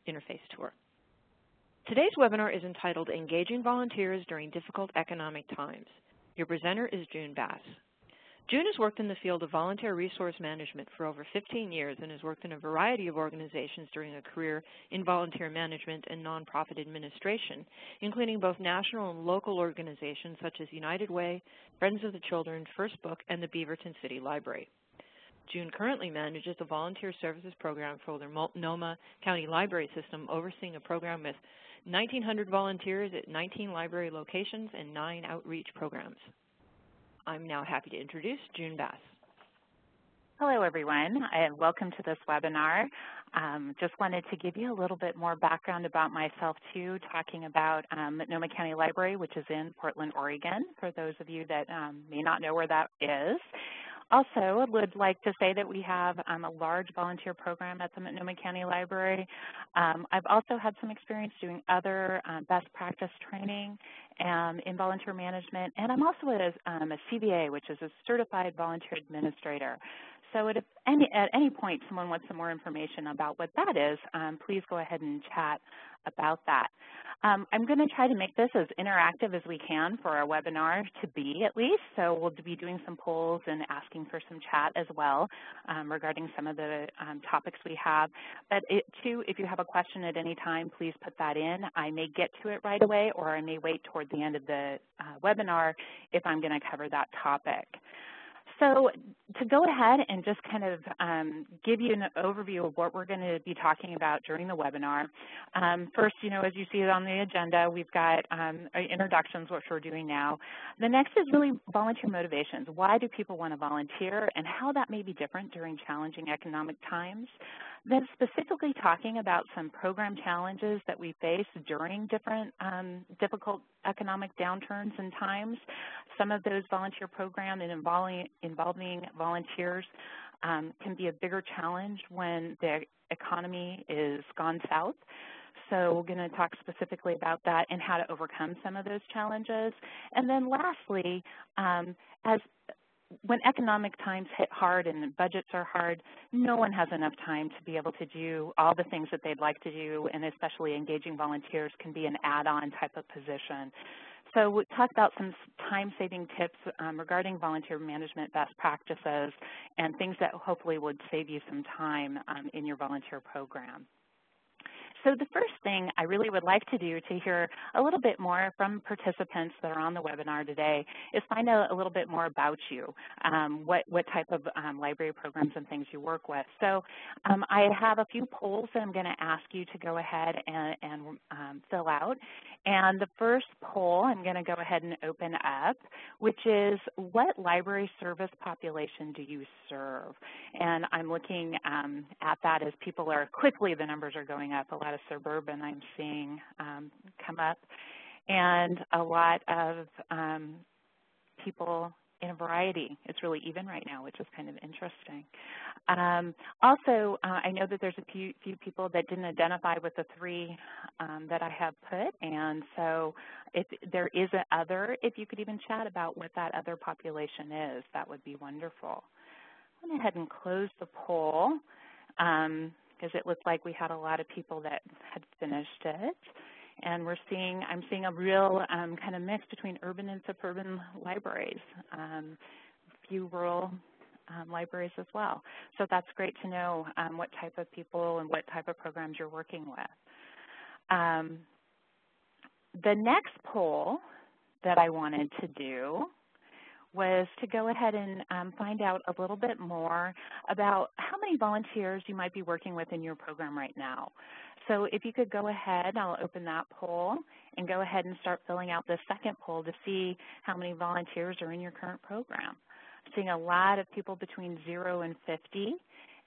interface tour. Today's webinar is entitled Engaging Volunteers During Difficult Economic Times. Your presenter is June Bass. June has worked in the field of volunteer resource management for over 15 years and has worked in a variety of organizations during a career in volunteer management and nonprofit administration, including both national and local organizations such as United Way, Friends of the Children, First Book, and the Beaverton City Library. June currently manages the Volunteer Services Program for the Multnomah County Library System, overseeing a program with 1,900 volunteers at 19 library locations and 9 outreach programs. I'm now happy to introduce June Bass. Hello, everyone, and welcome to this webinar. Just wanted to give you a little bit more background about myself, too, talking about Multnomah County Library, which is in Portland, Oregon, for those of you that may not know where that is. Also, I would like to say that we have a large volunteer program at the Multnomah County Library. I've also had some experience doing other best practice training in volunteer management, and I'm also a CVA, which is a Certified Volunteer Administrator. So at any point someone wants some more information about what that is, please go ahead and chat about that. I'm going to try to make this as interactive as we can for our webinar to be, at least. So we'll be doing some polls and asking for some chat as well regarding some of the topics we have. But too, if you have a question at any time, please put that in. I may get to it right away, or I may wait toward the end of the webinar if I'm going to cover that topic. So to go ahead and just kind of give you an overview of what we're going to be talking about during the webinar. First, as you see it on the agenda, we've got introductions, which we're doing now. The next is really volunteer motivations. Why do people want to volunteer, and how that may be different during challenging economic times. Then specifically talking about some program challenges that we face during different difficult economic downturns and times. Some of those volunteer programs involving volunteers can be a bigger challenge when the economy is gone south. So we're going to talk specifically about that and how to overcome some of those challenges. And then lastly, when economic times hit hard and the budgets are hard, no one has enough time to be able to do all the things that they'd like to do, and especially engaging volunteers can be an add-on type of position. So we'll talk about some time-saving tips regarding volunteer management best practices and things that hopefully would save you some time in your volunteer program. So the first thing I really would like to do to hear a little bit more from participants that are on the webinar today is find out a little bit more about you, what type of library programs and things you work with. So I have a few polls that I'm going to ask you to go ahead and fill out. And the first poll I'm going to go ahead and open up, which is, what library service population do you serve? And I'm looking at that as people are quickly, the numbers are going up. A lot of suburban I'm seeing come up, and a lot of people in a variety. It's really even right now, which is kind of interesting. Also, I know that there's a few people that didn't identify with the three that I have put, and so if there is an other, if you could even chat about what that other population is, that would be wonderful. I went ahead and closed the poll because it looked like we had a lot of people that had finished it. And I'm seeing a real kind of mix between urban and suburban libraries, a few rural libraries as well. So that's great to know what type of people and what type of programs you're working with. The next poll that I wanted to do was to go ahead and find out a little bit more about how many volunteers you might be working with in your program right now. So if you could go ahead, I'll open that poll and go ahead and start filling out the second poll to see how many volunteers are in your current program. I'm seeing a lot of people between 0 and 50,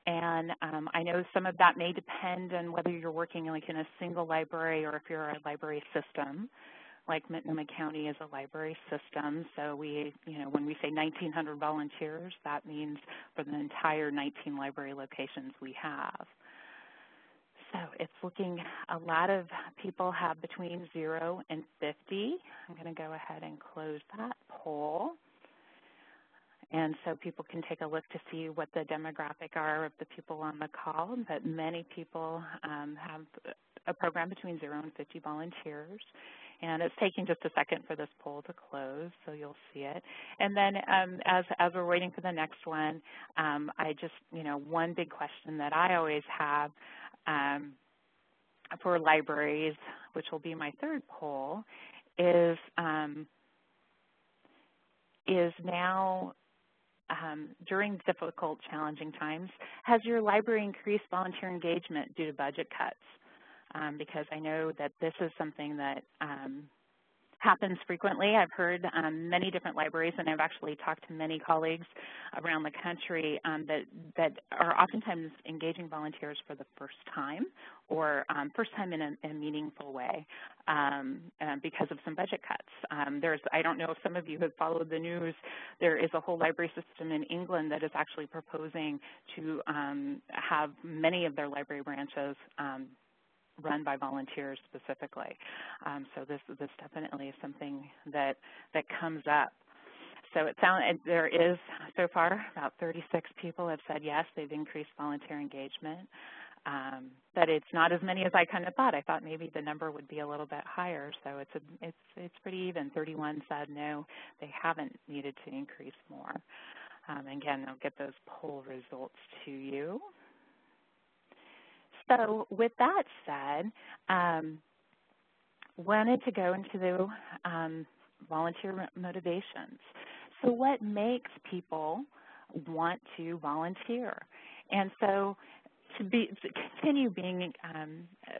and I know some of that may depend on whether you're working like in a single library or if you're a library system. Like Multnomah County is a library system, so we, when we say 1,900 volunteers, that means for the entire 19 library locations we have. So it's looking, a lot of people have between 0 and 50. I'm going to go ahead and close that poll. And so people can take a look to see what the demographic are of the people on the call, but many people have program between 0 and 50 volunteers. And it's taking just a second for this poll to close, so you'll see it. And then as we're waiting for the next one, I just, one big question that I always have for libraries, which will be my third poll, is now, during difficult, challenging times, has your library increased volunteer engagement due to budget cuts? Because I know that this is something that happens frequently. I've heard many different libraries, and I've actually talked to many colleagues around the country that are oftentimes engaging volunteers for the first time, or first time in a meaningful way because of some budget cuts. I don't know if some of you have followed the news, there is a whole library system in England that is actually proposing to have many of their library branches run by volunteers specifically. So this definitely is something that comes up. So there is, so far, about 36 people have said yes, they've increased volunteer engagement. But it's not as many as I kind of thought. I thought maybe the number would be a little bit higher. So it's pretty even. 31 said no, they haven't needed to increase more. Again, I'll get those poll results to you. So with that said, wanted to go into the volunteer motivations. So what makes people want to volunteer? And so to continue being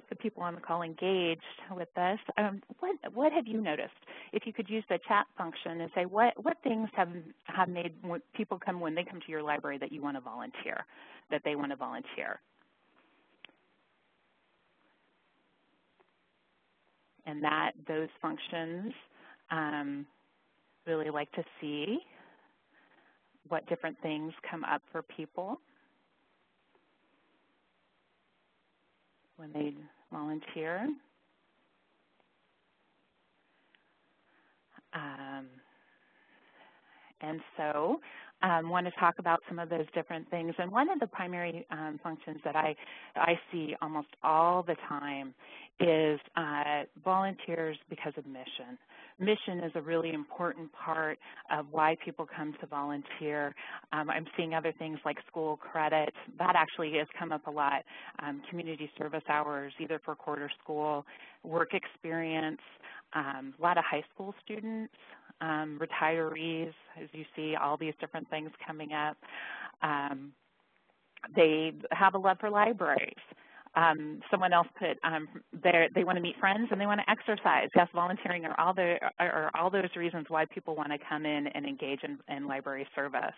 the people on the call engaged with this, what have you noticed? If you could use the chat function and say, what things have made people come when they come to your library that you want to volunteer, that they want to volunteer? And those functions really like to see what different things come up for people when they volunteer. And so want to talk about some of those different things. And one of the primary functions that I see almost all the time is volunteers because of mission. Mission is a really important part of why people come to volunteer. I'm seeing other things like school credit. That actually has come up a lot. Community service hours, either for quarter school, work experience, a lot of high school students, retirees, as you see, all these different things coming up. They have a love for libraries. Someone else put they want to meet friends and they want to exercise. Yes, volunteering are all those reasons why people want to come in and engage in library service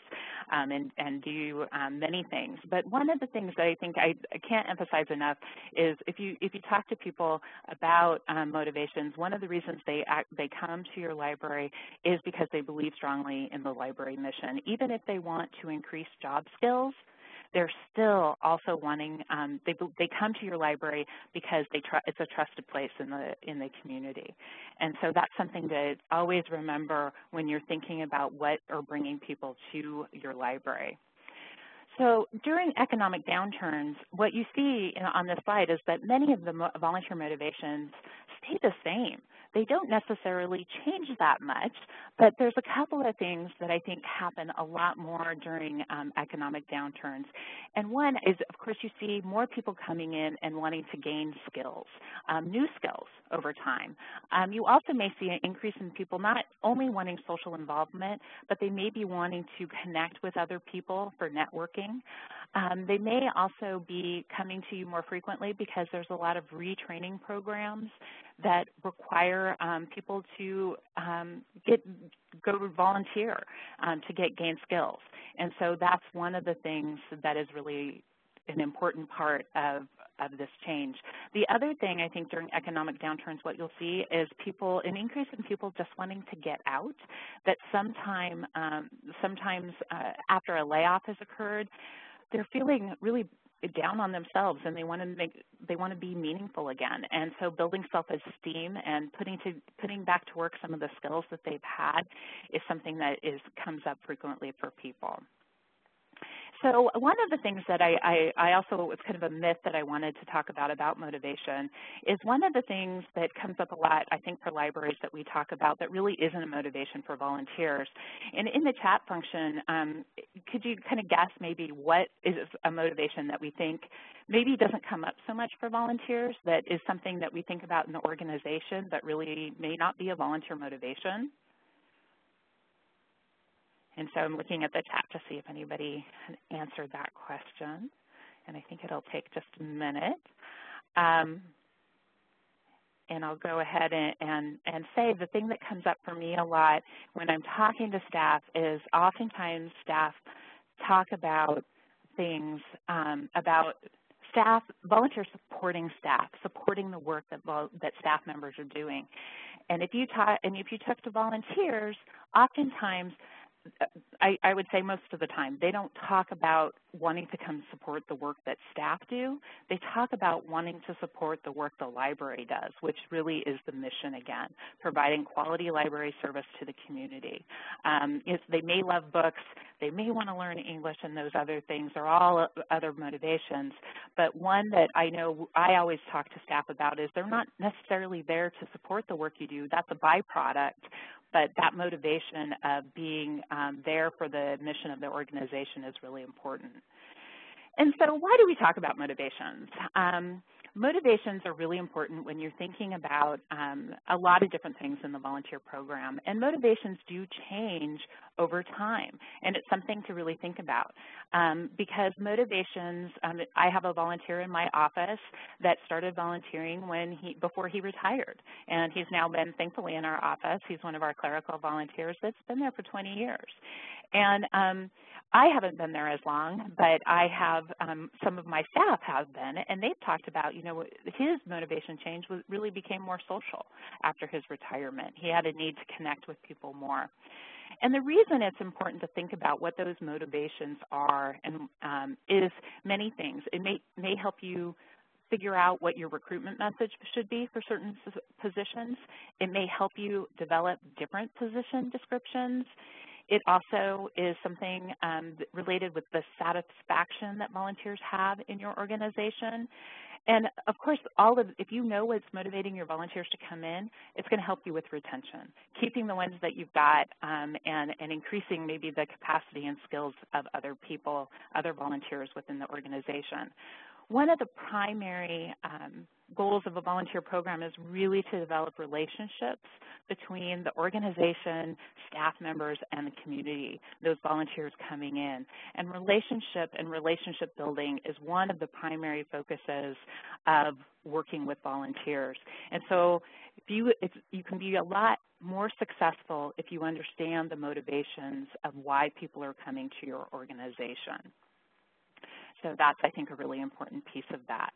and do many things. But one of the things that I think I can't emphasize enough is if you talk to people about motivations, one of the reasons they come to your library is because they believe strongly in the library mission. Even if they want to increase job skills, they're still also wanting, they come to your library because it's a trusted place in the community. And so that's something to always remember when you're thinking about what are bringing people to your library. So during economic downturns, what you see on this slide is that many of the volunteer motivations stay the same. They don't necessarily change that much, but there's a couple of things that I think happen a lot more during economic downturns. And one is, of course, you see more people coming in and wanting to gain skills, new skills over time. You also may see an increase in people not only wanting social involvement, but they may be wanting to connect with other people for networking. They may also be coming to you more frequently because there's a lot of retraining programs that require people to go to volunteer to gain skills. And so that's one of the things that is really an important part of this change. The other thing I think during economic downturns, what you'll see is an increase in people just wanting to get out, that sometimes after a layoff has occurred, they're feeling really down on themselves and they want to be meaningful again. And so building self-esteem and putting back to work some of the skills that they've had is something that comes up frequently for people. So one of the things that I also, it was kind of a myth that I wanted to talk about motivation, is one of the things that comes up a lot, I think, for libraries that we talk about that really isn't a motivation for volunteers. And in the chat function, could you kind of guess maybe what is a motivation that we think maybe doesn't come up so much for volunteers, that is something that we think about in the organization but really may not be a volunteer motivation? And so I'm looking at the chat to see if anybody answered that question, and I think it'll take just a minute. And I'll go ahead and say the thing that comes up for me a lot when I'm talking to staff is oftentimes staff talk about things about staff, volunteers supporting staff, supporting the work that staff members are doing. And if you talk to volunteers, oftentimes, I would say most of the time, they don't talk about wanting to come support the work that staff do. They talk about wanting to support the work the library does, which really is the mission again, providing quality library service to the community. They may love books, they may want to learn English and those other things are all other motivations, but one that I know I always talk to staff about is they're not necessarily there to support the work you do. That's a byproduct. But that motivation of being there for the mission of the organization is really important. And so why do we talk about motivations? Motivations are really important when you're thinking about a lot of different things in the volunteer program. And motivations do change over time. And it's something to really think about. Because motivations, I have a volunteer in my office that started volunteering before he retired. And he's now been, thankfully, in our office. He's one of our clerical volunteers that's been there for 20 years. And I haven't been there as long, but I have, some of my staff have been, and they've talked about, his motivation change really became more social after his retirement. He had a need to connect with people more. And the reason it's important to think about what those motivations are is many things. It may help you figure out what your recruitment message should be for certain positions. It may help you develop different position descriptions. It also is something related with the satisfaction that volunteers have in your organization. And of course, if you know what's motivating your volunteers to come in, it's going to help you with retention, keeping the ones that you've got and increasing maybe the capacity and skills of other people, other volunteers within the organization. One of the primary goals of a volunteer program is really to develop relationships between the organization, staff members, and the community, those volunteers coming in. And relationship building is one of the primary focuses of working with volunteers. And so you can be a lot more successful if you understand the motivations of why people are coming to your organization. So that's, I think, a really important piece of that.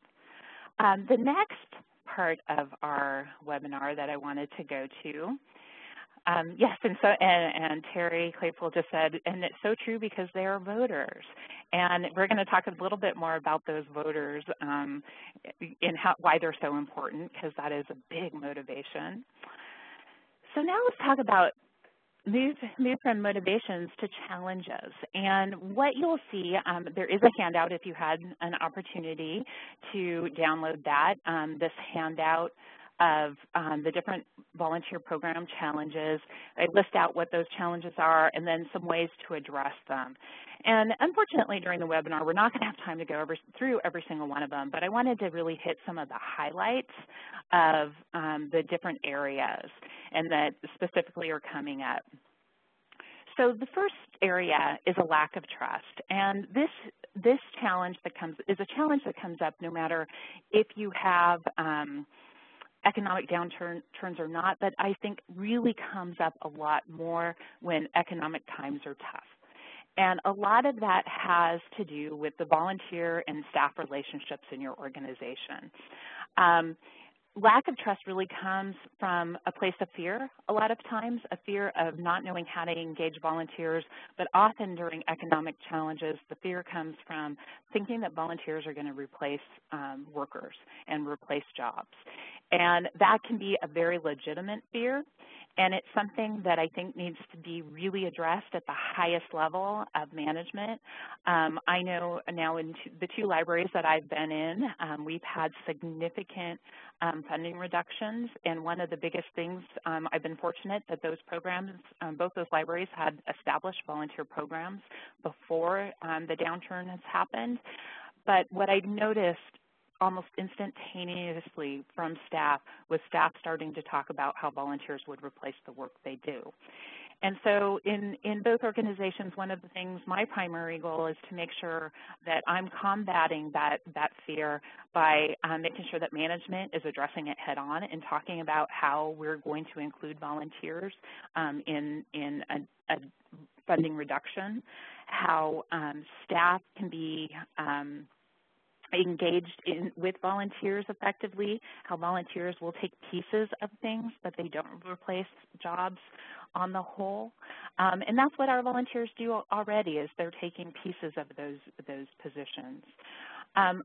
The next part of our webinar that I wanted to go to, yes, and Terry Claypool just said, and it's so true because they are voters. And we're going to talk a little bit more about those voters and why they're so important, because that is a big motivation. So now let's talk about move from motivations to challenges. And what you'll see, there is a handout if you had an opportunity to download that, this handout of the different volunteer program challenges. I list out what those challenges are and then some ways to address them. And unfortunately, during the webinar, we're not going to have time to go through every single one of them, but I wanted to really hit some of the highlights of the different areas and that specifically are coming up. So the first area is a lack of trust, and this challenge is a challenge that comes up no matter if you have economic downturns or not, but I think really comes up a lot more when economic times are tough. And a lot of that has to do with the volunteer and staff relationships in your organization. Lack of trust really comes from a place of fear a lot of times, a fear of not knowing how to engage volunteers, but often during economic challenges, the fear comes from thinking that volunteers are going to replace workers and replace jobs. And that can be a very legitimate fear. And it's something that I think needs to be really addressed at the highest level of management. I know now in the 2 libraries that I've been in, we've had significant funding reductions, and one of the biggest things, I've been fortunate that those programs, both those libraries had established volunteer programs before the downturn has happened. But what I noticed almost instantaneously from staff was staff starting to talk about how volunteers would replace the work they do. And so in both organizations, one of the things, my primary goal is to make sure that I'm combating that fear by making sure that management is addressing it head on and talking about how we're going to include volunteers in a funding reduction, how staff can be engaged with volunteers effectively, how volunteers will take pieces of things, but they don't replace jobs on the whole. And that's what our volunteers do already, is they're taking pieces of those positions.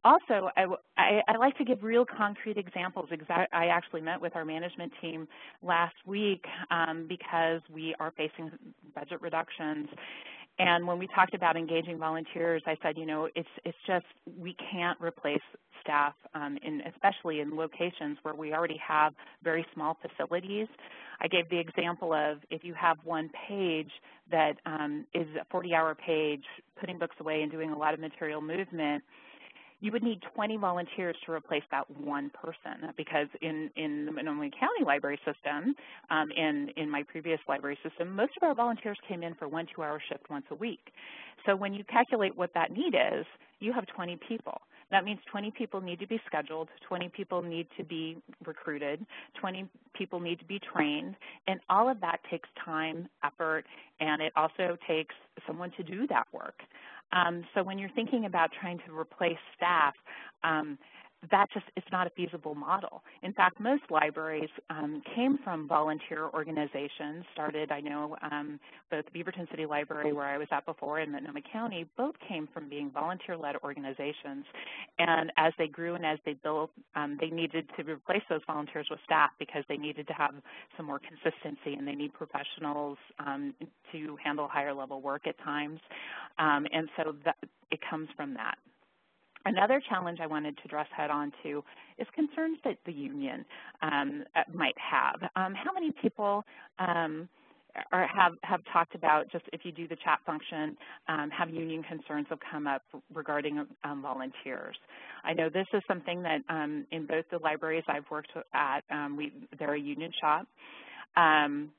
Also, I like to give real concrete examples. I actually met with our management team last week because we are facing budget reductions. And when we talked about engaging volunteers, I said, you know, it's just we can't replace staff, especially in locations where we already have very small facilities. I gave the example of if you have one page that is a 40-hour page, putting books away and doing a lot of material movement, you would need 20 volunteers to replace that one person, because in the Sonoma County library system, in my previous library system, most of our volunteers came in for 1 2-hour shift once a week. So when you calculate what that need is, you have 20 people. That means 20 people need to be scheduled, 20 people need to be recruited, 20 people need to be trained, and all of that takes time, effort, and it also takes someone to do that work. So when you're thinking about trying to replace staff, it's not a feasible model. In fact, most libraries came from volunteer organizations, started, I know, both Beaverton City Library, where I was at before, and Sonoma County, both came from being volunteer-led organizations. And as they grew and as they built, they needed to replace those volunteers with staff because they needed to have some more consistency, and they need professionals to handle higher level work at times. And so it comes from that. Another challenge I wanted to address head on to is concerns that the union might have. How many people have talked about, just if you do the chat function, have union concerns have come up regarding volunteers? I know this is something that in both the libraries I've worked at, they're a union shop. And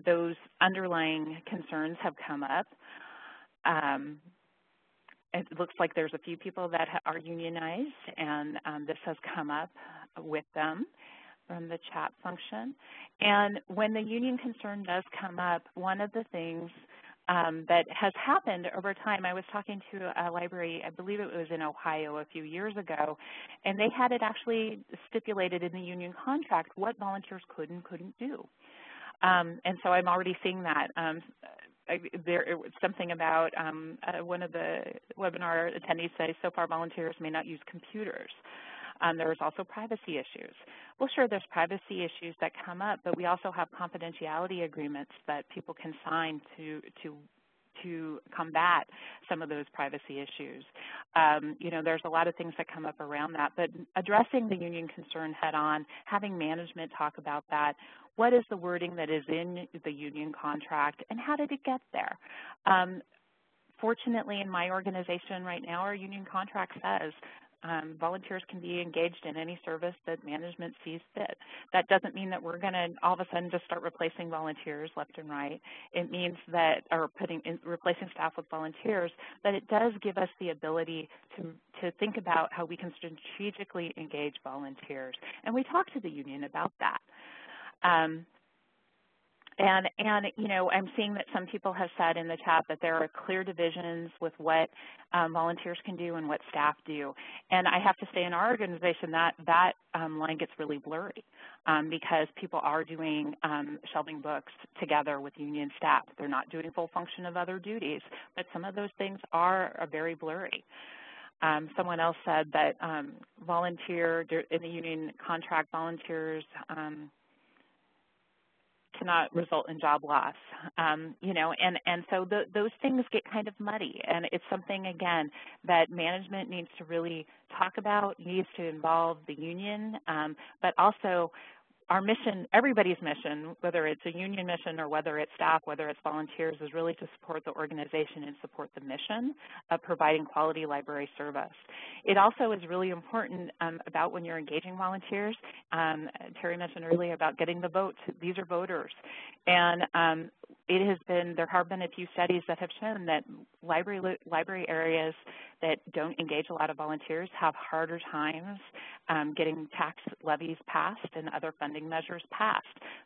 those underlying concerns have come up. It looks like there's a few people that are unionized, and this has come up with them from the chat function. And when the union concern does come up, one of the things that has happened over time, I was talking to a library, I believe it was in Ohio a few years ago, and they had it actually stipulated in the union contract what volunteers could and couldn't do. And so I'm already seeing that. There was something about one of the webinar attendees say, so far volunteers may not use computers. There's also privacy issues. Well, sure, there's privacy issues that come up, but we also have confidentiality agreements that people can sign to combat some of those privacy issues. You know, there's a lot of things that come up around that, but addressing the union concern head on, having management talk about that, what is the wording that is in the union contract, and how did it get there? Fortunately, in my organization right now, our union contract says volunteers can be engaged in any service that management sees fit. That doesn't mean that we're going to all of a sudden just start replacing volunteers left and right. It means that, or replacing staff with volunteers, but it does give us the ability to think about how we can strategically engage volunteers. And we talk to the union about that. And you know, I'm seeing that some people have said in the chat that there are clear divisions with what volunteers can do and what staff do. And I have to say in our organization that line gets really blurry because people are doing shelving books together with union staff. They're not doing full function of other duties, but some of those things are very blurry. Someone else said that volunteer in the union contract, volunteers cannot result in job loss. You know, and so those things get kind of muddy, and it's something, again, that management needs to really talk about, needs to involve the union, but also our mission, everybody's mission, whether it's a union mission or whether it's staff, whether it's volunteers, is really to support the organization and support the mission of providing quality library service. It also is really important about when you're engaging volunteers. Terry mentioned earlier about getting the votes. These are voters. And it has been, there have been a few studies that have shown that library areas that don't engage a lot of volunteers have harder times getting tax levies passed and other funding measures passed.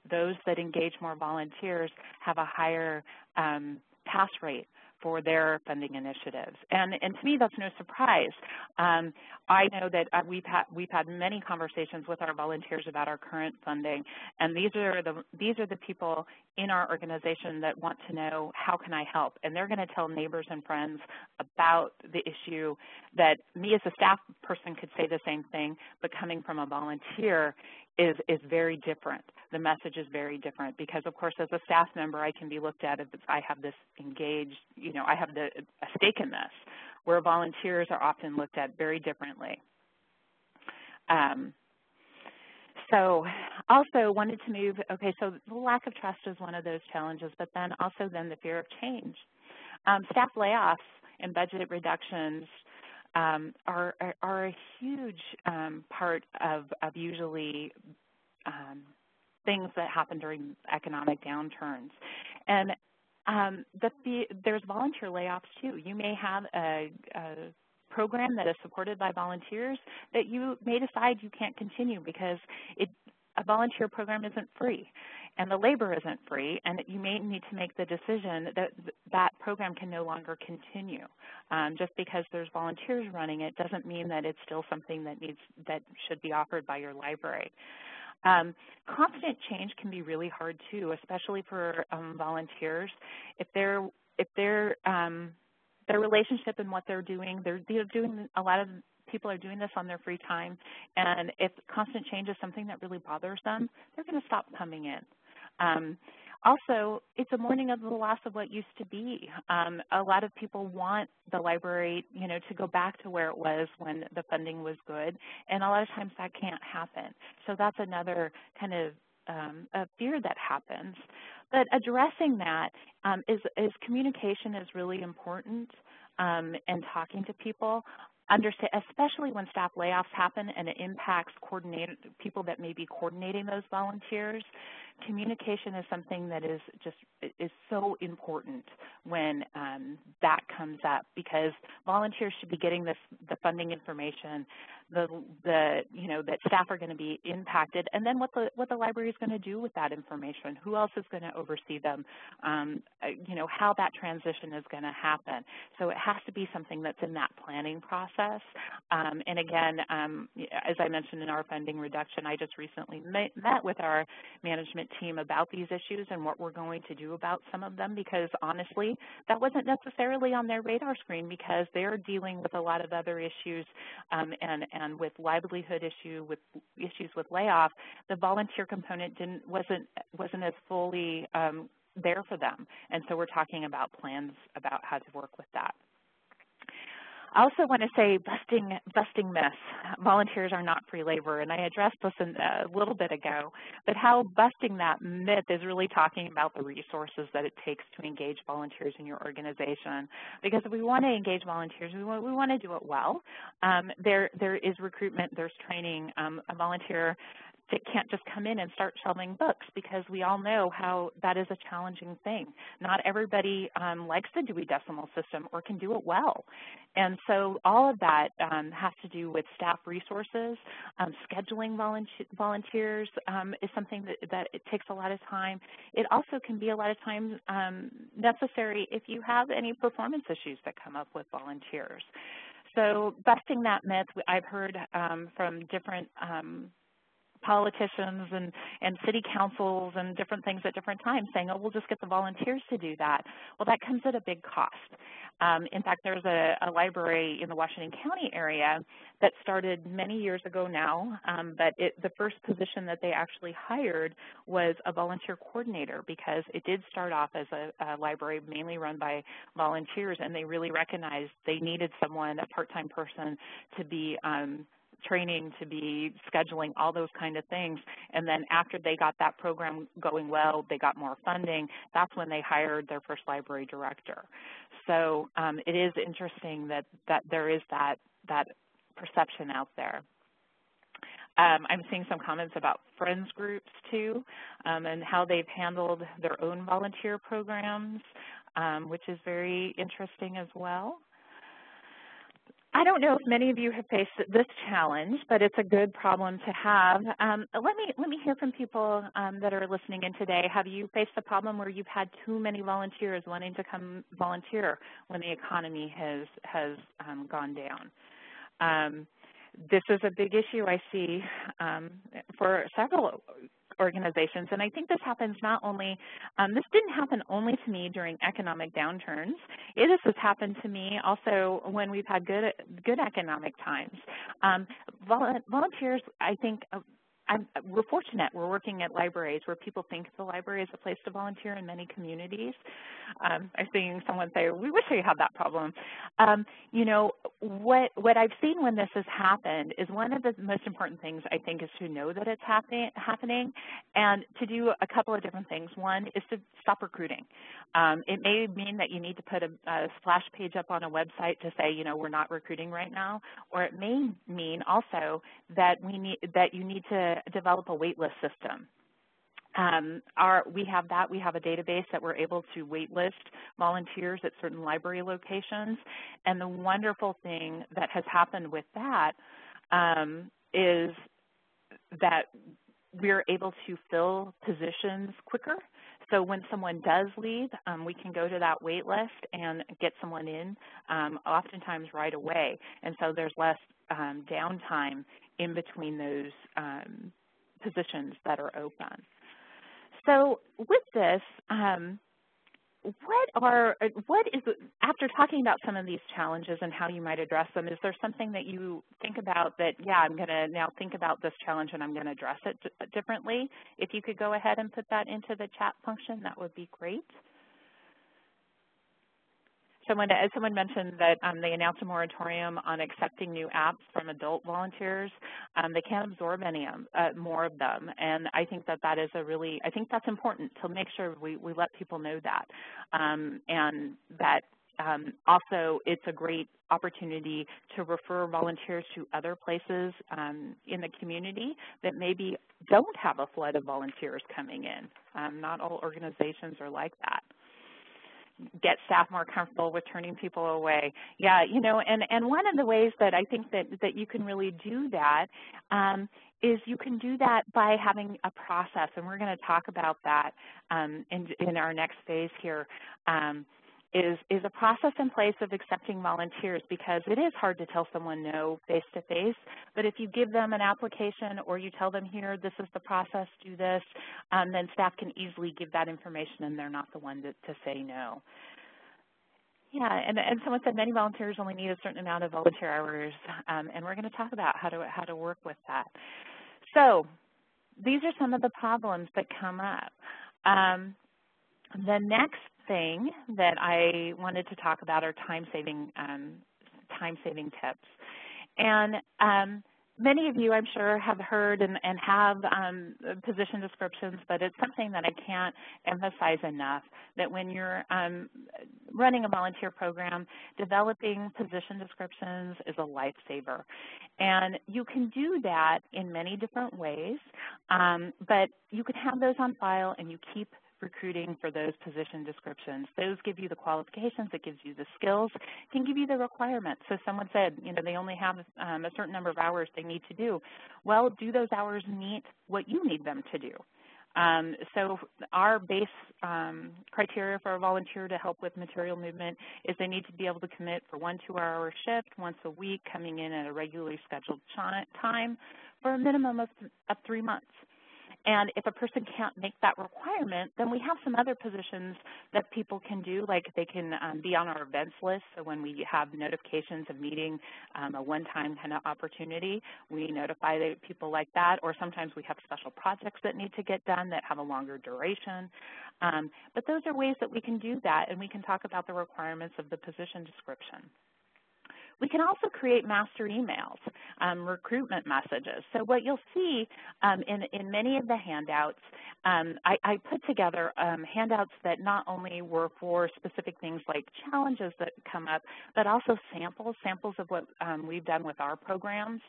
Those that engage more volunteers have a higher pass rate for their funding initiatives. And to me, that's no surprise. I know that we've had many conversations with our volunteers about our current funding, and these are the people in our organization that want to know, how can I help? And they're going to tell neighbors and friends about the issue that me as a staff person could say the same thing, but coming from a volunteer is very different. The message is very different because, of course, as a staff member, I can be looked at as I have this engaged, you know, I have a stake in this, where volunteers are often looked at very differently. So also wanted to move, okay, so the lack of trust is one of those challenges, but then also the fear of change. Staff layoffs and budget reductions are a huge part of usually things that happen during economic downturns. And there's volunteer layoffs too. You may have a program that is supported by volunteers that you may decide you can't continue because a volunteer program isn't free and the labor isn't free, and you may need to make the decision that that program can no longer continue. Just because there's volunteers running it doesn't mean that it's still something that should be offered by your library. Constant change can be really hard too, especially for volunteers. If their relationship and what they're doing a lot of people are doing this on their free time, and if constant change is something that really bothers them, they're going to stop coming in. Also, it's a mourning of the loss of what used to be. A lot of people want the library, you know, to go back to where it was when the funding was good, and a lot of times that can't happen. So that's another kind of a fear that happens. But addressing that is communication is really important, and talking to people. Especially when staff layoffs happen and it impacts people that may be coordinating those volunteers, communication is something that is so important when that comes up, because volunteers should be getting the funding information, that staff are going to be impacted, and then what the library is going to do with that information, who else is going to oversee them, how that transition is going to happen. So it has to be something that's in that planning process. And again, as I mentioned in our funding reduction, I just recently met with our management team about these issues and what we're going to do about some of them, because honestly, that wasn't necessarily on their radar screen because they're dealing with a lot of other issues and with livelihood issues with layoff. The volunteer component wasn't as fully there for them, and so we're talking about plans about how to work with that. I also want to say busting myths. Volunteers are not free labor, and I addressed this a little bit ago, but how busting that myth is really talking about the resources that it takes to engage volunteers in your organization. Because if we want to engage volunteers, we want to do it well. There is recruitment, there's training. A volunteer can't just come in and start shelving books, because we all know how that is a challenging thing. Not everybody likes the Dewey Decimal System or can do it well. And so all of that has to do with staff resources. Scheduling volunteers is something that it takes a lot of time. It also can be a lot of times necessary if you have any performance issues that come up with volunteers. So busting that myth, I've heard from different politicians and city councils and different things at different times saying, oh, we'll just get the volunteers to do that. Well, that comes at a big cost. In fact, there's a library in the Washington County area that started many years ago now, but the first position that they actually hired was a volunteer coordinator, because it did start off as a library mainly run by volunteers, and they really recognized they needed someone, a part-time person, to be training, to be scheduling, all those kind of things. And then after they got that program going well, they got more funding. That's when they hired their first library director. So it is interesting that there is that perception out there. I'm seeing some comments about friends groups too, and how they've handled their own volunteer programs, which is very interesting as well. I don't know if many of you have faced this challenge, but it's a good problem to have. Let me hear from people that are listening in today. Have you faced a problem where you've had too many volunteers wanting to come volunteer when the economy has gone down? This is a big issue I see for several organizations, and I think this happens not only, this didn't happen only to me during economic downturns. This has happened to me also when we've had good economic times. Volunteers, I think, we're fortunate. We're working at libraries where people think the library is a place to volunteer in many communities. I'm seeing someone say, we wish we had that problem. You know, what I've seen when this has happened is one of the most important things, I think, is to know that it's happening and to do a couple of different things. One is to stop recruiting. It may mean that you need to put a splash page up on a website to say, you know, we're not recruiting right now, or it may mean also that you need to develop a waitlist system. We have that. We have a database that we're able to waitlist volunteers at certain library locations. And the wonderful thing that has happened with that is that we're able to fill positions quicker. So when someone does leave, we can go to that wait list and get someone in, oftentimes right away. And so there's less downtime in between those positions that are open. So with this, after talking about some of these challenges and how you might address them, is there something that you think about that, yeah, I'm going to now think about this challenge and I'm going to address it differently? If you could go ahead and put that into the chat function, that would be great. Someone mentioned that they announced a moratorium on accepting new apps from adult volunteers. They can't absorb any more of them, and I think that is I think that's important to make sure we let people know that, and that also it's a great opportunity to refer volunteers to other places in the community that maybe don't have a flood of volunteers coming in. Not all organizations are like that. Get staff more comfortable with turning people away. Yeah, you know, and one of the ways that I think that you can really do that is you can do that by having a process, and we're going to talk about that in our next phase here. Is a process in place of accepting volunteers, because it is hard to tell someone no face-to-face, but if you give them an application or you tell them, here, this is the process, do this, then staff can easily give that information and they're not the one to say no. Yeah, and someone said many volunteers only need a certain amount of volunteer hours, and we're going to talk about how to work with that. So these are some of the problems that come up. The next thing that I wanted to talk about are time-saving tips. And many of you, I'm sure, have heard and have position descriptions, but it's something that I can't emphasize enough, that when you're running a volunteer program, developing position descriptions is a lifesaver. And you can do that in many different ways, but you can have those on file and you keep recruiting for those position descriptions. Those give you the qualifications, it gives you the skills, it can give you the requirements. So someone said, you know, they only have a certain number of hours they need to do. Well, do those hours meet what you need them to do? So our base criteria for a volunteer to help with material movement is they need to be able to commit for 1 2-hour shift once a week, coming in at a regularly scheduled time for a minimum of 3 months. And if a person can't make that requirement, then we have some other positions that people can do, like they can be on our events list. So when we have notifications of meeting, a one-time kind of opportunity, we notify the people like that. Or sometimes we have special projects that need to get done that have a longer duration. But those are ways that we can do that, and we can talk about the requirements of the position description. We can also create master emails, recruitment messages. So what you'll see in many of the handouts, I put together handouts that not only were for specific things like challenges that come up, but also samples of what we've done with our programs.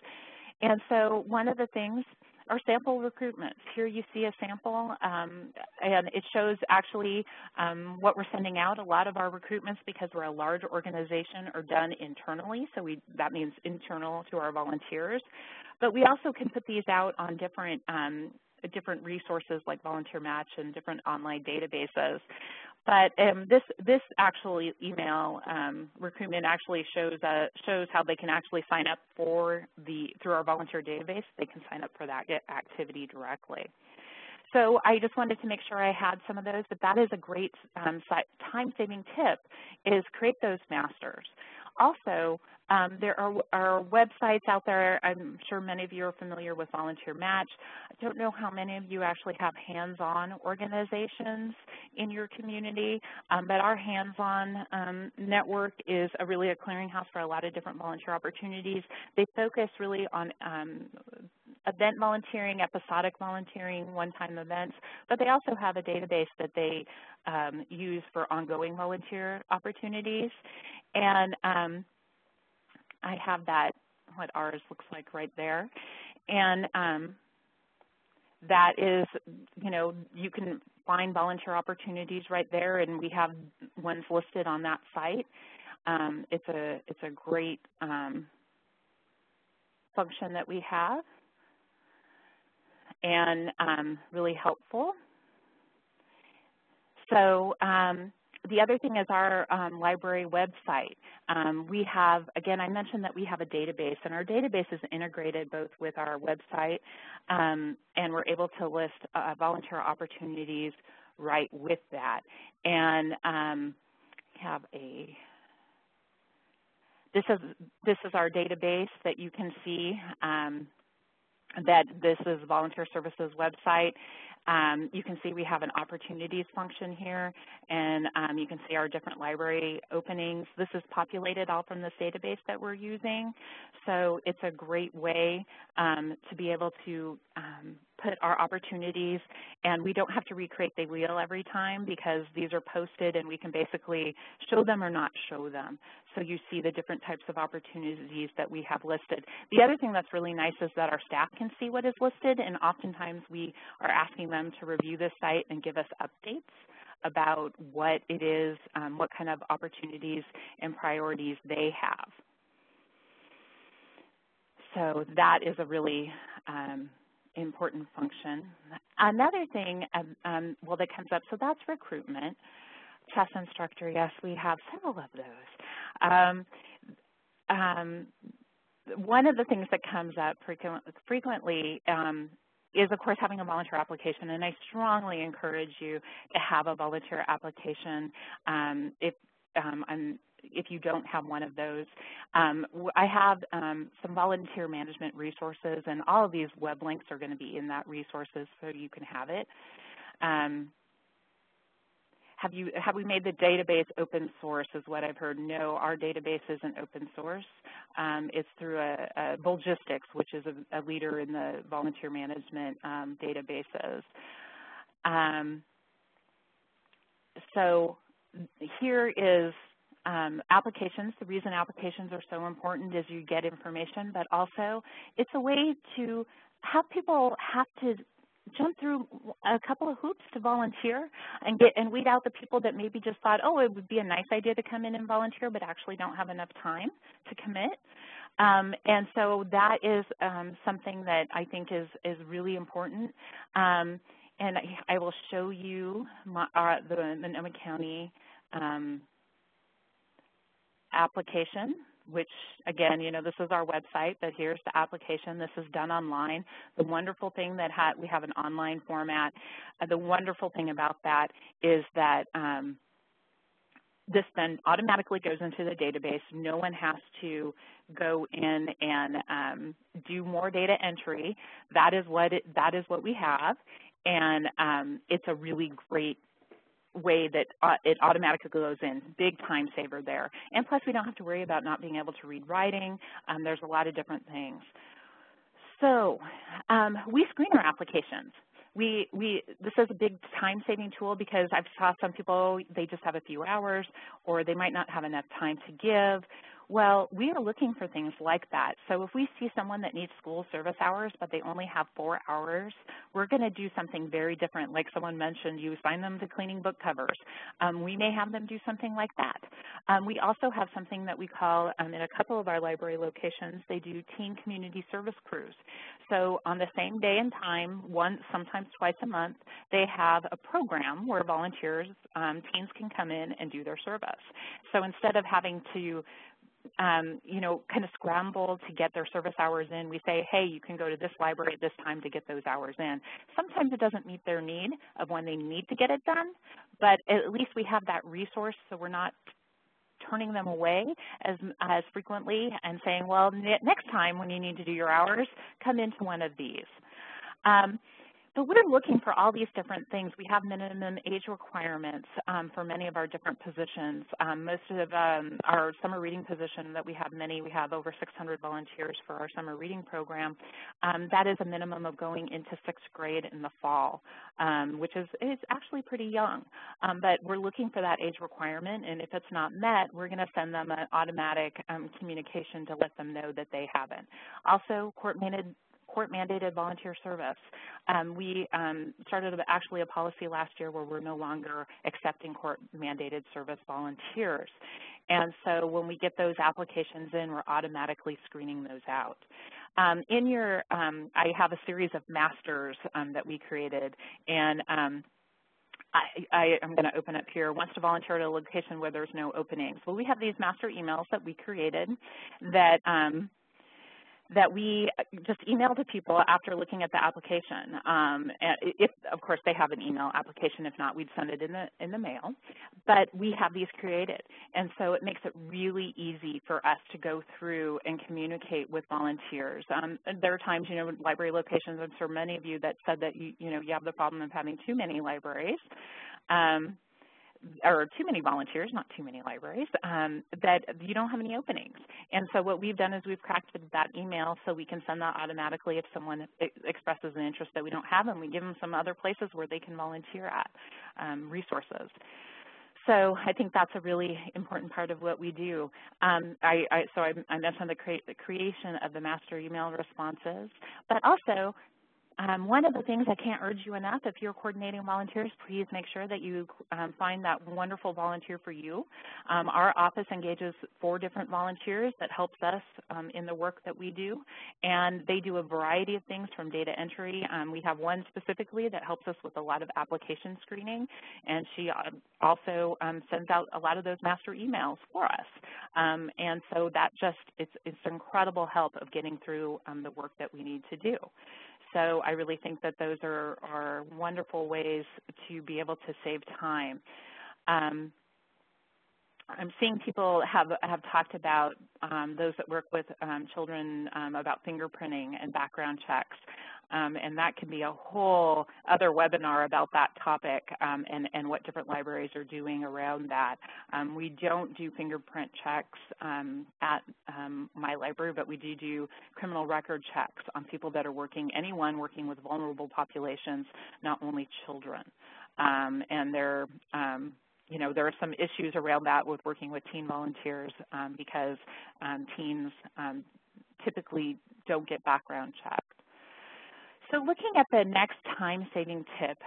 And so one of the things are sample recruitments. Here you see a sample, and it shows actually what we're sending out. A lot of our recruitments, because we're a large organization, are done internally, so that means internal to our volunteers. But we also can put these out on different resources like Volunteer Match and different online databases. But this actually email recruitment actually shows how they can actually sign up through our volunteer database. They can sign up for that activity directly. So I just wanted to make sure I had some of those, but that is a great time-saving tip, is create those masters. Also, there are websites out there. I'm sure many of you are familiar with Volunteer Match. I don't know how many of you actually have hands-on organizations in your community, but our hands-on network is really a clearinghouse for a lot of different volunteer opportunities. They focus really on event volunteering, episodic volunteering, one-time events, but they also have a database that they use for ongoing volunteer opportunities. And I have what ours looks like right there. And that is, you can find volunteer opportunities right there, and we have ones listed on that site. It's a great function that we have, and really helpful. So the other thing is our library website. We have, again, I mentioned that we have a database, and our database is integrated both with our website, and we're able to list volunteer opportunities right with that. And this is our database that you can see. That this is Volunteer Services website. You can see we have an opportunities function here, and you can see our different library openings. This is populated all from this database that we're using, so it's a great way to be able to put our opportunities, and we don't have to recreate the wheel every time because these are posted and we can basically show them or not show them. So you see the different types of opportunities that we have listed. The other thing that's really nice is that our staff can see what is listed, and oftentimes we are asking them to review this site and give us updates about what it is, what kind of opportunities and priorities they have. So that is a really important function. Another thing that comes up, so that's recruitment. Chess instructor, yes, we have several of those. One of the things that comes up frequently is, of course, having a volunteer application, and I strongly encourage you to have a volunteer application if you don't have one of those. I have some volunteer management resources, and all of these web links are going to be in that resources so you can have it. Have we made the database open source is what I've heard. No, our database isn't open source. It's through Volgistics, which is a leader in the volunteer management databases. So here is applications. The reason applications are so important is you get information, but also it's a way to have people have to jump through a couple of hoops to volunteer and weed out the people that maybe just thought, oh, it would be a nice idea to come in and volunteer, but actually don't have enough time to commit. And so that is something that I think is really important. And I will show you the Sonoma County application which again, this is our website, but here's the application. This is done online. The wonderful thing that we have an online format. The wonderful thing about that is that this then automatically goes into the database. No one has to go in and do more data entry. That is what we have, and it's a really great way that it automatically goes in. Big time saver there. And plus, we don't have to worry about not being able to read writing. There's a lot of different things. So we screen our applications. This is a big time-saving tool because I've saw some people, they just have a few hours or they might not have enough time to give. Well, we are looking for things like that. So if we see someone that needs school service hours but they only have 4 hours, we're going to do something very different. Like someone mentioned, you assign them to cleaning book covers. We may have them do something like that. We also have something that we call, in a couple of our library locations, they do teen community service crews. So on the same day and time, once, sometimes twice a month, they have a program where volunteers, teens can come in and do their service. So instead of having to kind of scramble to get their service hours in, we say, hey, you can go to this library at this time to get those hours in. Sometimes it doesn't meet their need of when they need to get it done, but at least we have that resource so we're not turning them away as frequently and saying, well, next time when you need to do your hours, come into one of these. But we're looking for all these different things. We have minimum age requirements for many of our different positions. Most of our summer reading position that we have over 600 volunteers for our summer reading program. That is a minimum of going into 6th grade in the fall, which is actually pretty young. But we're looking for that age requirement, and if it's not met, we're going to send them an automatic communication to let them know that they haven't. Also, court-mandated volunteer service. We started actually a policy last year where we're no longer accepting court-mandated service volunteers. And so when we get those applications in, we're automatically screening those out. I have a series of masters that we created, and I'm going to open up here. Wants to volunteer at a location where there's no openings. Well, we have these master emails that we created that we just email to people after looking at the application. If, of course, they have an email application. If not, we'd send it in the mail. But we have these created, and so it makes it really easy for us to go through and communicate with volunteers. There are times, library locations, I'm sure many of you that said that you have the problem of having too many libraries. Or too many volunteers, not too many libraries, that you don't have any openings. And so what we've done is we've crafted that email so we can send that automatically if someone expresses an interest that we don't have, and we give them some other places where they can volunteer at, resources. So I think that's a really important part of what we do. I mentioned the creation of the master email responses, but also one of the things I can't urge you enough, if you're coordinating volunteers, please make sure that you find that wonderful volunteer for you. Our office engages 4 different volunteers that helps us in the work that we do, and they do a variety of things from data entry. We have one specifically that helps us with a lot of application screening, and she also sends out a lot of those master emails for us. And so that it's incredible help of getting through the work that we need to do. So I really think that those are wonderful ways to be able to save time. I'm seeing people have talked about those that work with children about fingerprinting and background checks. And that can be a whole other webinar about that topic and what different libraries are doing around that. We don't do fingerprint checks at my library, but we do criminal record checks on people that are anyone working with vulnerable populations, not only children. And there are some issues around that with working with teen volunteers because teens typically don't get background checked. So looking at the next time-saving tip,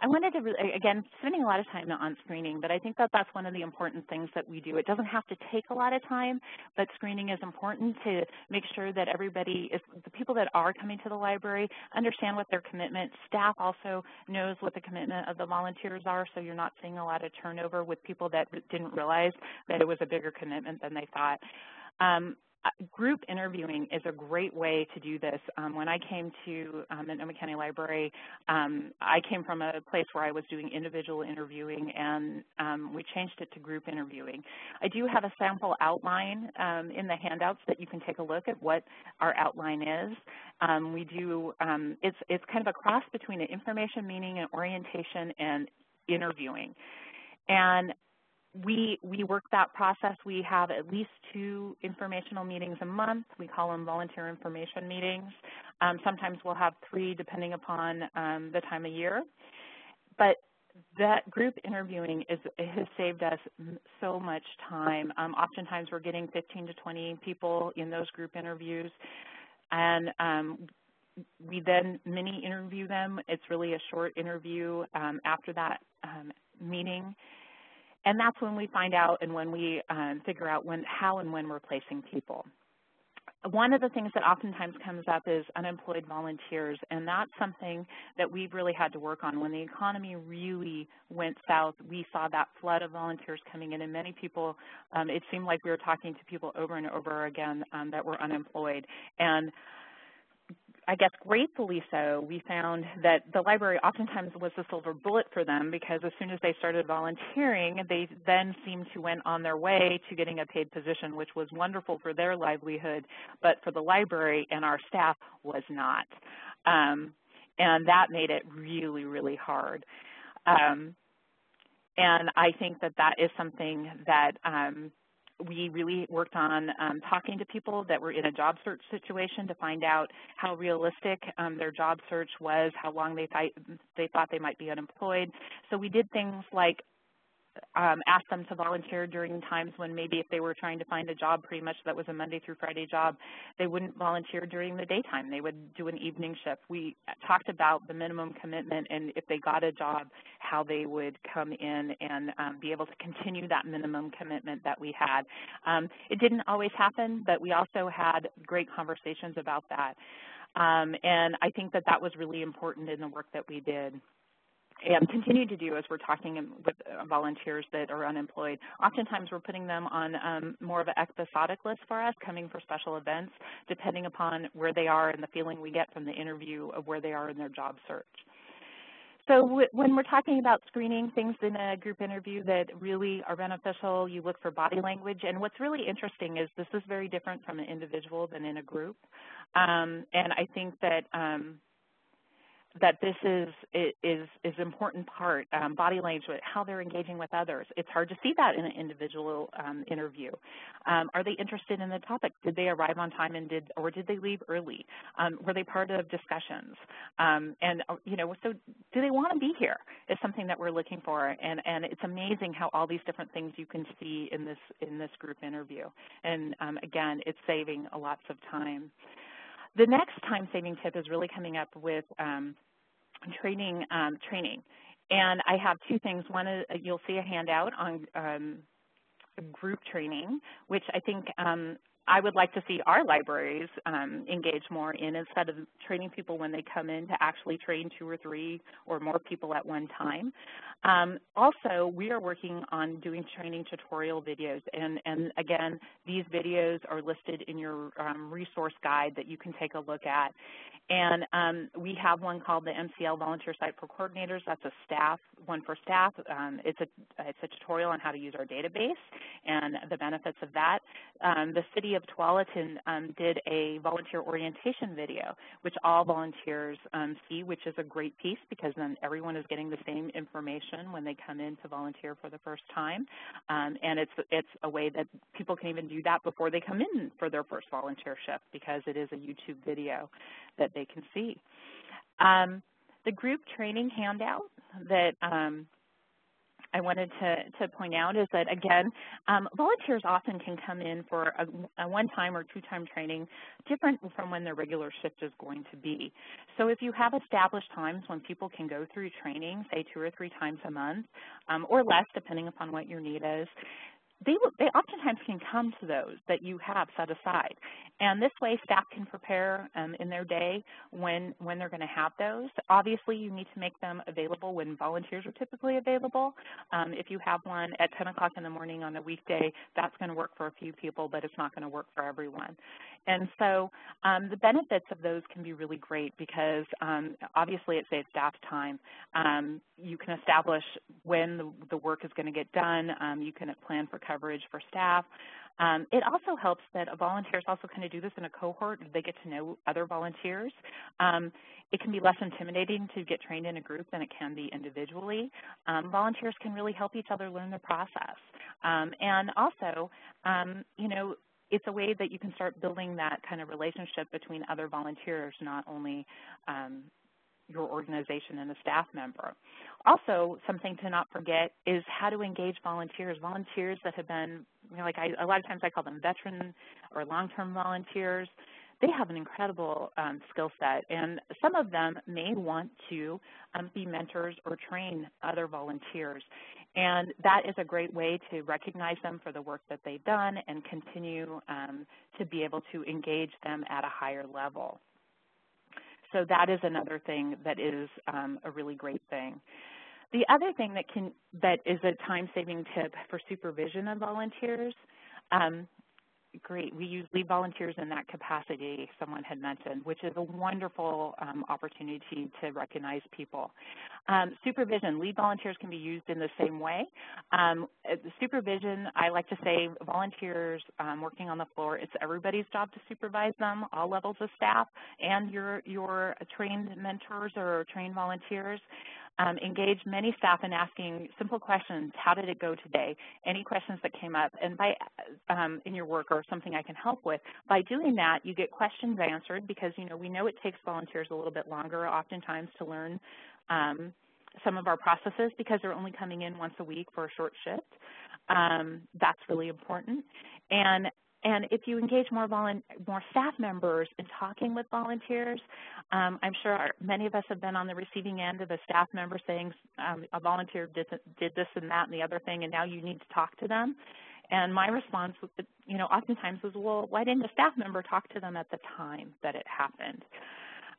I wanted to, again, spending a lot of time on screening, but I think that that's one of the important things that we do. It doesn't have to take a lot of time, but screening is important to make sure that everybody, the people that are coming to the library, understand what their commitment. Staff also knows what the commitment of the volunteers are, so you're not seeing a lot of turnover with people that didn't realize that it was a bigger commitment than they thought. Group interviewing is a great way to do this. When I came to Montgomery County Library, I came from a place where I was doing individual interviewing, and we changed it to group interviewing. I do have a sample outline in the handouts that you can take a look at what our outline is. It's kind of a cross between an information meeting and orientation and interviewing. And we work that process. We have at least 2 informational meetings a month. We call them volunteer information meetings. Sometimes we'll have 3 depending upon the time of year. But that group interviewing has saved us so much time. Oftentimes we're getting 15 to 20 people in those group interviews. And we then mini interview them. It's really a short interview after that meeting. And that's when we find out and when we figure out how and when we're placing people. One of the things that oftentimes comes up is unemployed volunteers, and that's something that we've really had to work on. When the economy really went south, we saw that flood of volunteers coming in, and many people, it seemed like we were talking to people over and over again that were unemployed. And I guess gratefully so, we found that the library oftentimes was the silver bullet for them, because as soon as they started volunteering, they then seemed to went on their way to getting a paid position, which was wonderful for their livelihood, but for the library and our staff was not. And that made it really, really hard. And I think that that is something that we really worked on talking to people that were in a job search situation to find out how realistic their job search was, how long they thought they might be unemployed. So we did things like ask them to volunteer during times when maybe if they were trying to find a job pretty much that was a Monday through Friday job, they wouldn't volunteer during the daytime. They would do an evening shift. We talked about the minimum commitment, and if they got a job, how they would come in and be able to continue that minimum commitment that we had. It didn't always happen, but we also had great conversations about that. And I think that that was really important in the work that we did and continue to do as we're talking with volunteers that are unemployed. Oftentimes we're putting them on more of an episodic list for us, coming for special events, depending upon where they are and the feeling we get from the interview of where they are in their job search. So when we're talking about screening things in a group interview that really are beneficial, you look for body language. And what's really interesting is this is very different from an individual than in a group. And I think that that this is important part, body language, how they're engaging with others. It's hard to see that in an individual interview. Are they interested in the topic? Did they arrive on time and or did they leave early? Were they part of discussions? So do they want to be here is something that we're looking for. And it's amazing how all these different things you can see in this group interview. And again, it's saving lots of time. The next time-saving tip is really coming up with training. And I have 2 things. One is you'll see a handout on group training, which I think I would like to see our libraries engage more in, instead of training people when they come in, to actually train 2 or 3 or more people at one time. Also, we are working on doing training tutorial videos, and again, these videos are listed in your resource guide that you can take a look at. And we have one called the MCL Volunteer Site for Coordinators. That's one for staff. It's a tutorial on how to use our database and the benefits of that. The City of Tualatin did a volunteer orientation video, which all volunteers see, which is a great piece, because then everyone is getting the same information when they come in to volunteer for the first time. And it's a way that people can even do that before they come in for their first volunteer shift, because it is a YouTube video that they can see. The group training handout that I wanted to point out is that, again, volunteers often can come in for a one-time or two-time training different from when their regular shift is going to be. So if you have established times when people can go through training, say 2 or 3 times a month, or less depending upon what your need is, they oftentimes can come to those that you have set aside. And this way staff can prepare in their day when they're going to have those. Obviously, you need to make them available when volunteers are typically available. If you have one at 10 o'clock in the morning on a weekday, that's going to work for a few people, but it's not going to work for everyone. And so the benefits of those can be really great because obviously it saves staff time. You can establish when the work is going to get done. You can plan for coverage for staff. It also helps that volunteers also kind of do this in a cohort. They get to know other volunteers. It can be less intimidating to get trained in a group than it can be individually. Volunteers can really help each other learn the process. And also, you know, it's a way that you can start building that kind of relationship between other volunteers, not only your organization and a staff member. Also, something to not forget is how to engage volunteers. Volunteers that have been, you know, like a lot of times I call them veteran or long-term volunteers. They have an incredible skill set, and some of them may want to be mentors or train other volunteers. And that is a great way to recognize them for the work that they've done and continue to be able to engage them at a higher level. So that is another thing that is a really great thing. The other thing that is a time-saving tip for supervision of volunteers, great, we use lead volunteers in that capacity someone had mentioned, which is a wonderful opportunity to recognize people. Supervision, lead volunteers can be used in the same way. Supervision, I like to say volunteers working on the floor, it's everybody's job to supervise them, all levels of staff, and your trained mentors or trained volunteers. Engage many staff in asking simple questions. How did it go today? Any questions that came up, and by in your work or something I can help with. By doing that, you get questions answered because we know it takes volunteers a little bit longer oftentimes to learn some of our processes because they're only coming in once a week for a short shift. That's really important. And if you engage more staff members in talking with volunteers, I'm sure many of us have been on the receiving end of a staff member saying a volunteer did this and that and the other thing, and now you need to talk to them. And my response, oftentimes was, well, why didn't a staff member talk to them at the time that it happened?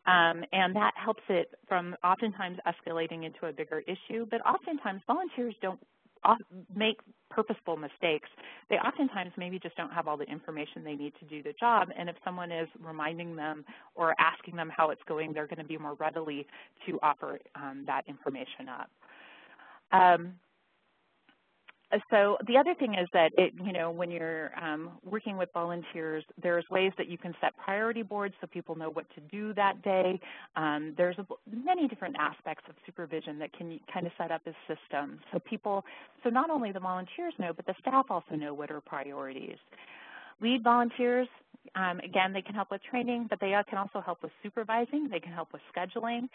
And that helps it from oftentimes escalating into a bigger issue, but oftentimes volunteers don't make purposeful mistakes. They oftentimes maybe just don't have all the information they need to do the job, and if someone is reminding them or asking them how it's going, they're going to be more readily to offer that information up. So the other thing is that when you're working with volunteers, there's ways that you can set priority boards so people know what to do that day. There's many different aspects of supervision that can kind of set up as systems. So not only the volunteers know, but the staff also know what are priorities. Lead volunteers, again, they can help with training, but they can also help with supervising. They can help with scheduling.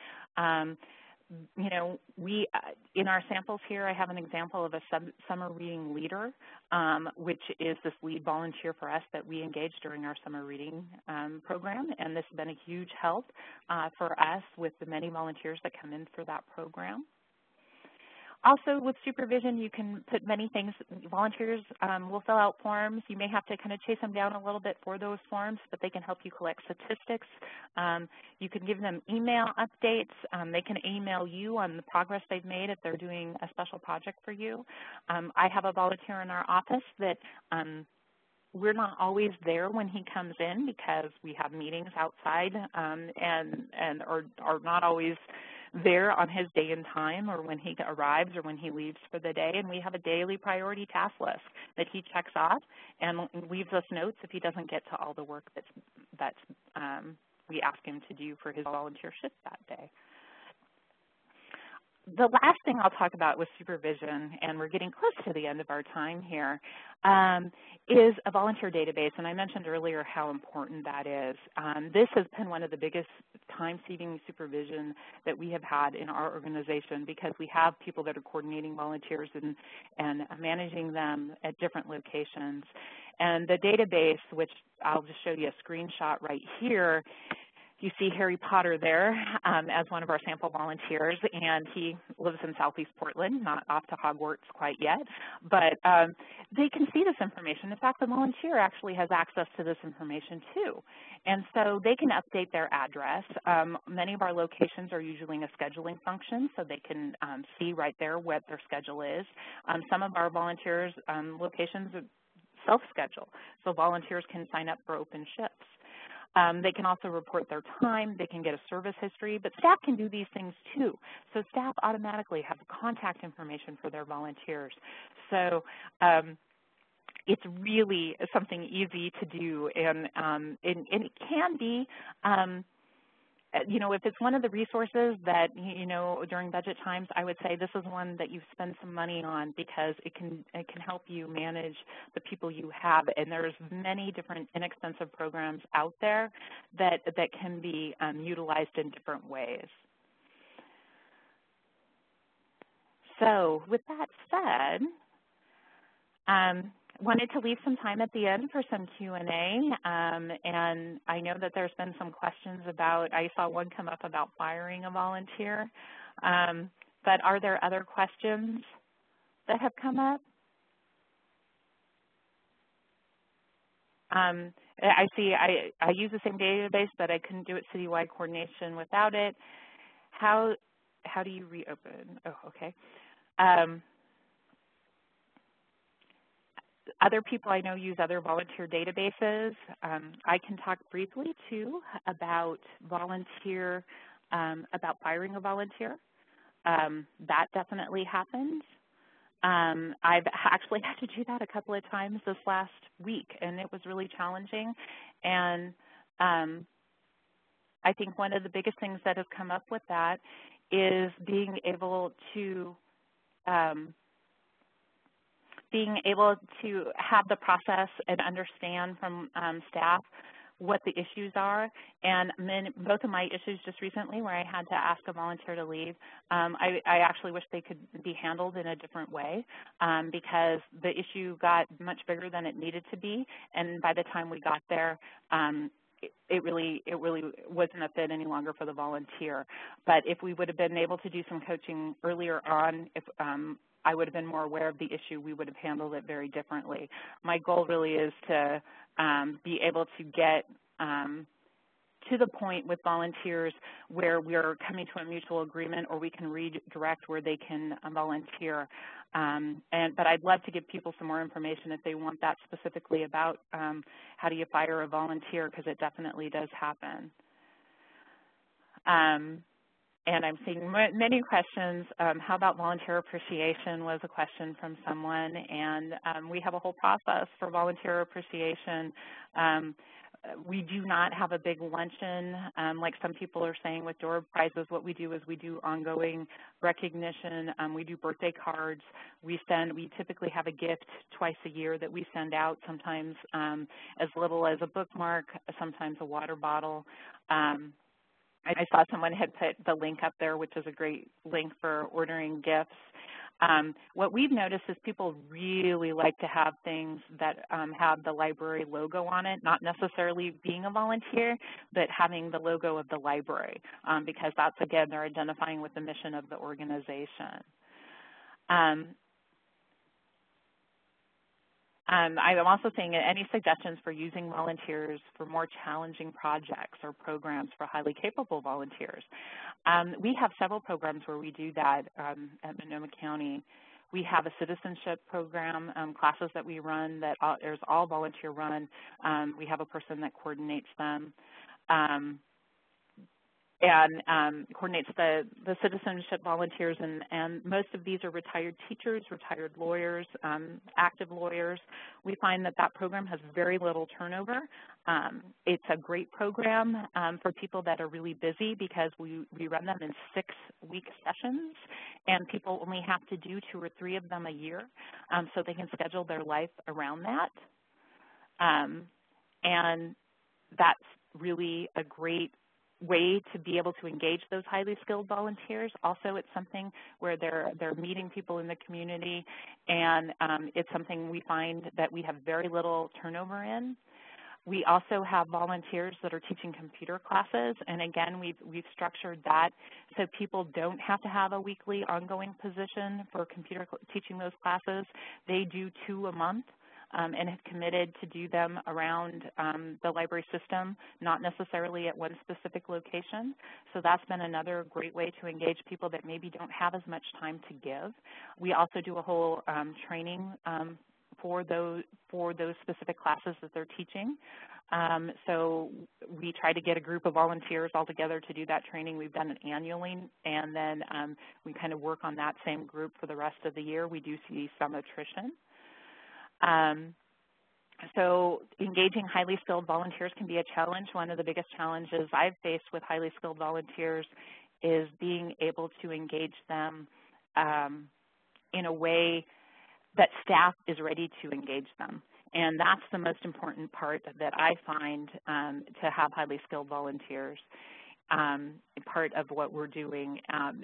We in our samples here, I have an example of a summer reading leader, which is this lead volunteer for us that we engaged during our summer reading program, and this has been a huge help for us with the many volunteers that come in for that program. Also, with supervision, you can put many things. Volunteers will fill out forms. You may have to kind of chase them down a little bit for those forms, but they can help you collect statistics. You can give them email updates. They can email you on the progress they've made if they're doing a special project for you. I have a volunteer in our office that we're not always there when he comes in because we have meetings outside and are not always there on his day and time or when he arrives or when he leaves for the day, and we have a daily priority task list that he checks off and leaves us notes if he doesn't get to all the work that we ask him to do for his volunteer shift that day. the last thing I'll talk about with supervision, and we're getting close to the end of our time here, is a volunteer database, and I mentioned earlier how important that is. This has been one of the biggest time-saving supervision that we have had in our organization because we have people that are coordinating volunteers and managing them at different locations. And the database, which I'll just show you a screenshot right here, you see Harry Potter there as one of our sample volunteers, and he lives in Southeast Portland, not off to Hogwarts quite yet, but they can see this information. In fact, the volunteer actually has access to this information too, and so they can update their address. Many of our locations are using a scheduling function, so they can see right there what their schedule is. Some of our volunteers' locations self-schedule, so volunteers can sign up for open shifts. They can also report their time. They can get a service history, but staff can do these things too. So staff automatically have contact information for their volunteers. So it's really something easy to do, and it can be, you know, if it's one of the resources that, you know, during budget times, I would say this is one that you spend some money on because it can help you manage the people you have. And there's many different inexpensive programs out there that can be utilized in different ways. So with that said, wanted to leave some time at the end for some Q&A, and I know that there's been some questions about, I saw one come up about firing a volunteer, but are there other questions that have come up? I see I use the same database, but I couldn't do it citywide coordination without it. How do you reopen? Oh, okay. Other people I know use other volunteer databases. I can talk briefly too about volunteer, about firing a volunteer. That definitely happens. I've actually had to do that a couple of times this last week, and it was really challenging. And I think one of the biggest things that has come up with that is being able to have the process and understand from staff what the issues are. And both of my issues just recently where I had to ask a volunteer to leave, I actually wish they could be handled in a different way because the issue got much bigger than it needed to be. And by the time we got there, it really wasn't a fit any longer for the volunteer. But if we would have been able to do some coaching earlier on, if I would have been more aware of the issue, we would have handled it very differently. My goal really is to be able to get to the point with volunteers where we're coming to a mutual agreement or we can redirect where they can volunteer. But I'd love to give people some more information if they want that specifically about how do you fire a volunteer, because it definitely does happen. And I'm seeing many questions. How about volunteer appreciation was a question from someone, and we have a whole process for volunteer appreciation. We do not have a big luncheon like some people are saying with door prizes. What we do is we do ongoing recognition. We do birthday cards. We typically have a gift twice a year that we send out, sometimes as little as a bookmark, sometimes a water bottle. I saw someone had put the link up there, which is a great link for ordering gifts. What we've noticed is people really like to have things that have the library logo on it, not necessarily being a volunteer, but having the logo of the library, because that's, again, they're identifying with the mission of the organization. I'm also saying any suggestions for using volunteers for more challenging projects or programs for highly capable volunteers. We have several programs where we do that at Monoma County. We have a citizenship program, classes that we run that is all volunteer run. We have a person that coordinates them. and coordinates the citizenship volunteers, and most of these are retired teachers, retired lawyers, active lawyers. We find that that program has very little turnover. It's a great program for people that are really busy because we run them in 6-week sessions, and people only have to do 2 or 3 of them a year, so they can schedule their life around that. And that's really a great way to be able to engage those highly skilled volunteers. Also, it's something where they're meeting people in the community, and it's something we find that we have very little turnover in. We also have volunteers that are teaching computer classes, and again, we've structured that so people don't have to have a weekly ongoing position for teaching those classes. They do 2 a month. And have committed to do them around the library system, not necessarily at one specific location. So that's been another great way to engage people that maybe don't have as much time to give. We also do a whole training for those specific classes that they're teaching. So we try to get a group of volunteers all together to do that training. We've done it annually, and then we kind of work on that same group for the rest of the year. We do see some attrition. So engaging highly skilled volunteers can be a challenge. One of the biggest challenges I've faced with highly skilled volunteers is being able to engage them in a way that staff is ready to engage them. And that's the most important part that I find to have highly skilled volunteers. Part of what we're doing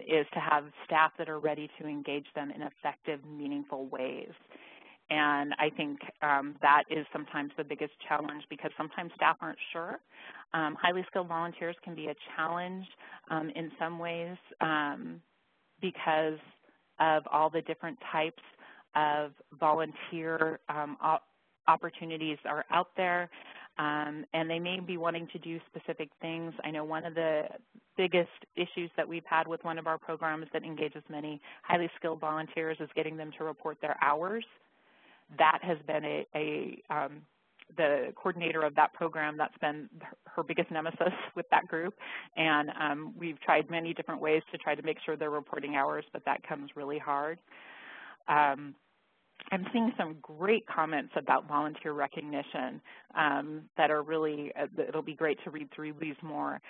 is to have staff that are ready to engage them in effective, meaningful ways. And I think that is sometimes the biggest challenge because sometimes staff aren't sure. Highly skilled volunteers can be a challenge in some ways because of all the different types of volunteer opportunities are out there. And they may be wanting to do specific things. I know one of the biggest issues that we've had with one of our programs that engages many highly skilled volunteers is getting them to report their hours. That has been the coordinator of that program, that's been her biggest nemesis with that group. And we've tried many different ways to try to make sure they're reporting hours, but that comes really hard. I'm seeing some great comments about volunteer recognition that are really, it'll be great to read through these more.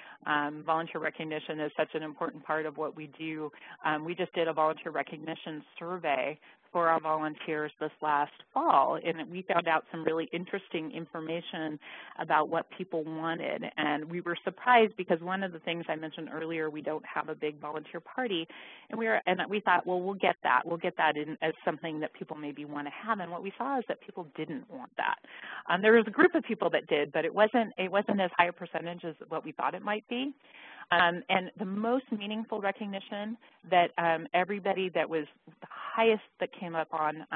Volunteer recognition is such an important part of what we do. We just did a volunteer recognition survey for our volunteers this last fall, and we found out some really interesting information about what people wanted. And we were surprised because one of the things I mentioned earlier, we don't have a big volunteer party, and we thought, well, we'll get that in as something that people maybe want to have. And what we saw is that people didn't want that. There was a group of people that did, but it wasn't as high a percentage as what we thought it might be. And the most meaningful recognition that everybody that was the highest that came up on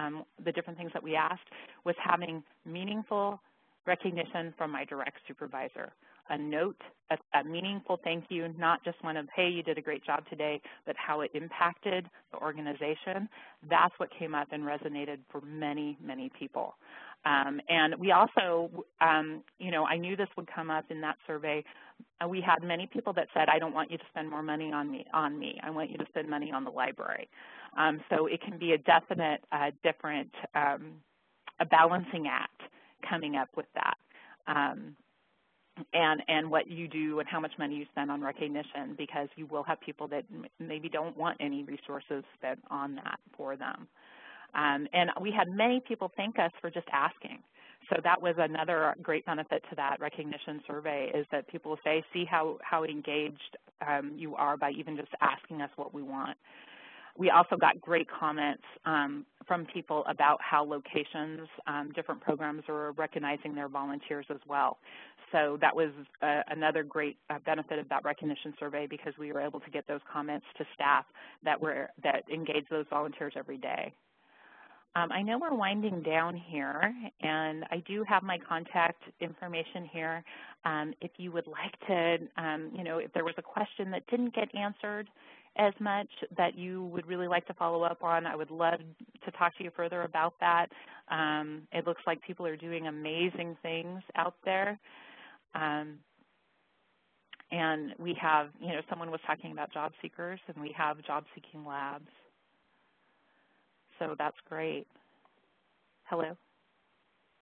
the different things that we asked was having meaningful recognition from my direct supervisor. A note, a meaningful thank you, not just one of, hey, you did a great job today, but how it impacted the organization. That's what came up and resonated for many, many people. And we also, I knew this would come up in that survey. We had many people that said, I don't want you to spend more money on me. I want you to spend money on the library. So it can be a definite different, a balancing act coming up with that. And what you do and how much money you spend on recognition, because you will have people that maybe don't want any resources spent on that for them. And we had many people thank us for just asking. So that was another great benefit to that recognition survey, is that people say, see how engaged you are by even just asking us what we want. We also got great comments from people about how locations, different programs are recognizing their volunteers as well. So that was another great benefit of that recognition survey, because we were able to get those comments to staff that engage those volunteers every day. I know we're winding down here, and I do have my contact information here. If you would like to, if there was a question that didn't get answered as much that you would really like to follow up on, I would love to talk to you further about that. It looks like people are doing amazing things out there. And we have, someone was talking about job seekers, and we have job-seeking labs. So that's great. Hello?